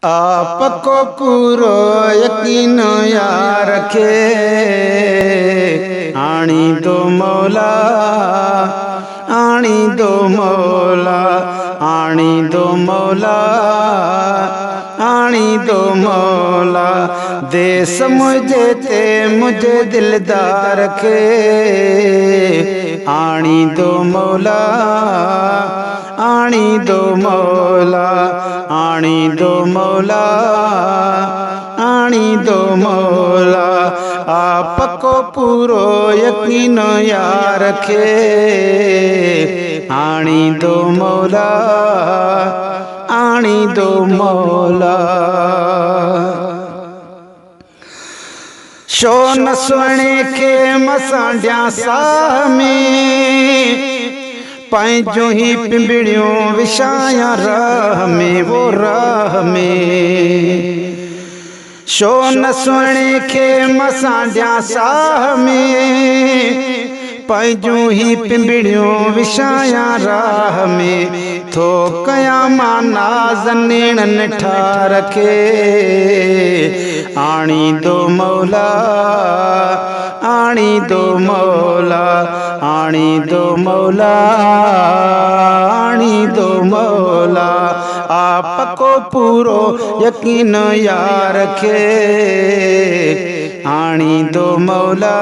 आपको पूरो यकीन यार रखे आणी दो मौला, आणी दो मौला, आणी दो मौला, आणी दो मौला। देस मुझे ते मुझे दिलदार रखे आणी दो मौला, आणी दो मौला, आणी दो मौला, आणी दो मौला। आपको पूरो यकीन यार रखे आणी दो मौला, आणी दो मौला। शो न सुणे के मसांडिया साह में पंहिंजूं ही पिंबड़ियूं विछाया राह में, वो राह में। शो न सुणे के मसांडिया साह में पंहिंजूं ही पिंबड़ियूं विछाया राह में। थो कया मां नाज़ ठाह रखे आणी दो मौला, आणी दो मौला, आणी दो मौला, आणी दो मौला। आपको पूरो यकीन यार रखे आणी दो मौला,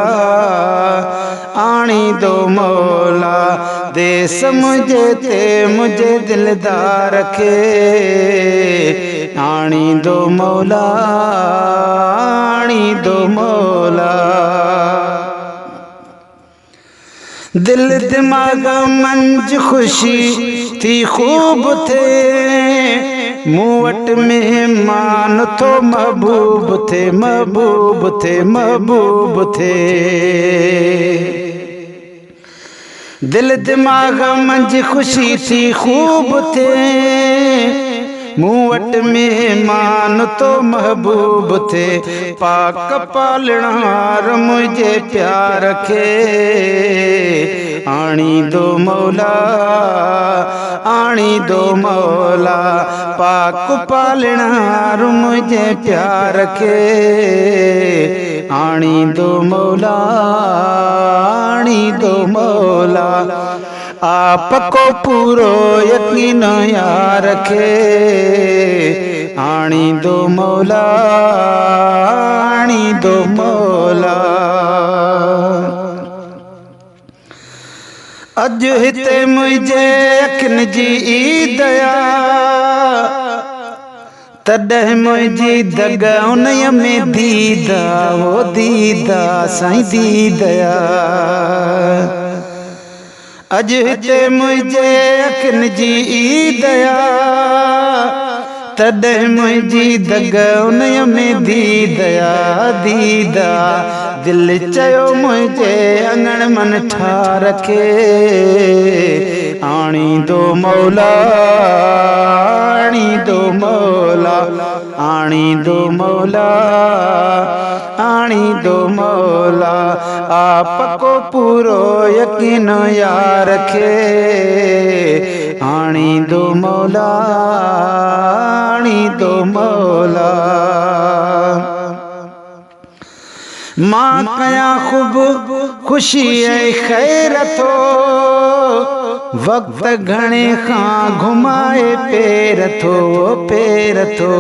आणी दो मौला। देस मुझे ते मुझे दिलदार रखे आणी दो मौला, आणी दो मौला। दिल दिमाग मंज खुशी थी खूब थे मूं वट मेहमान थो महबूब थे, महबूब थे, महबूब थे। दिल दिमाग मंज खुशी थी खूब थे मूं वट मेहमान तो महबूब थे। पाक पालणार मुझे प्यार रखे आणी दो मौला, आणी दो मौला। पाक पालणार मुझे प्यार रखे आणी दो मौला, आणी दो मौला। आपको पूरो यकीन यार रखे आणी दो मौला, आणी दो मौला। अज हिते मुझे अखिन जी दया तॾहिं मुझी दग उन्हीअ में दीदा, वो दीदा साईं दीदया। अज हिते मुझे अखिन जी दया तॾहिं मुझी दग उन्हीअ में दीदया, दीदा। दिल चयो मुझे अंगण मन ठाह रखे आणी दो मौला, आणी दो मौला, आणी दो मौला, आणी दो मौला। आपको पूरो यकीन यार रखे आणी दो मौला, आणी दो मौला। मां कया ख़ूब खुशी ऐं ख़ैर थो वक्त घणे खां घुमाए पेर थो, पेर थो,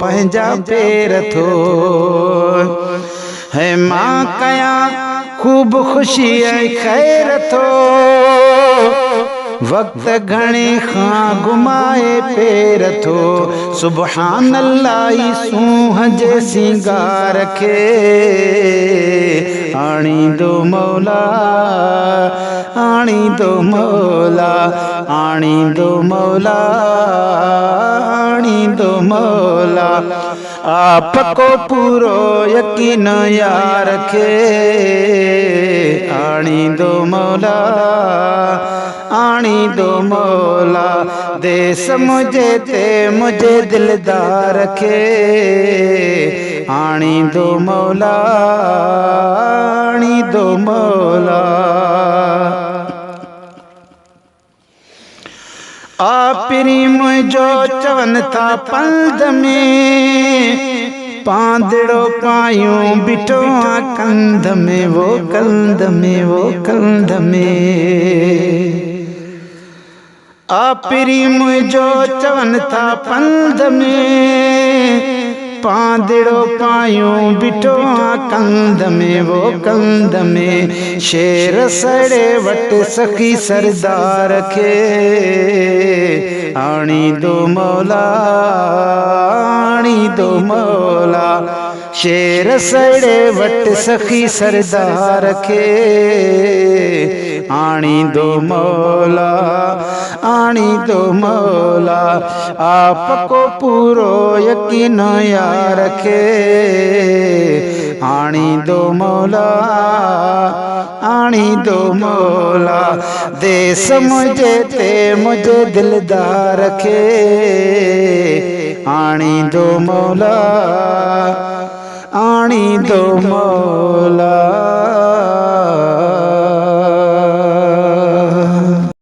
पंहिंजा पेर थो। है मां कया ख़ूब खुशी ऐं ख़ैर थो वक्त घणे खां घुमाए पेर थो। सुभान अल्लाह सूंह जे सिंगार खे आणी दो मौला, आणी दो मौला, आणी दो मौला, आणी दो मौला। आपको पूरो यकीन यार रखे आणी दो मौला, आणी दो मौला। देस मुझे ते मुझे दिलदार रखे आणी दो मौला, आणी दो मौला। आपरी मुझो चवन था पंध में पांदड़ो पायूं बिठो कंध में वो कंध में वो कंध में आपरी मुझो चवन था पंध में पांदड़ो पायूं बिठो कंध में वो कंध में शेर सड़े वट सखी सरदार खे आणी दो मौला आणी दो मौला शेर सड़े वट सखी सरदार खे आणी दो मौला आणी दो मौला आपको पूरो यकीन यार खे आणी दो मौला आणी दो मौला देश मुझे ते मुझे दिलदार खे आणी दो मौला आणी दो मौला।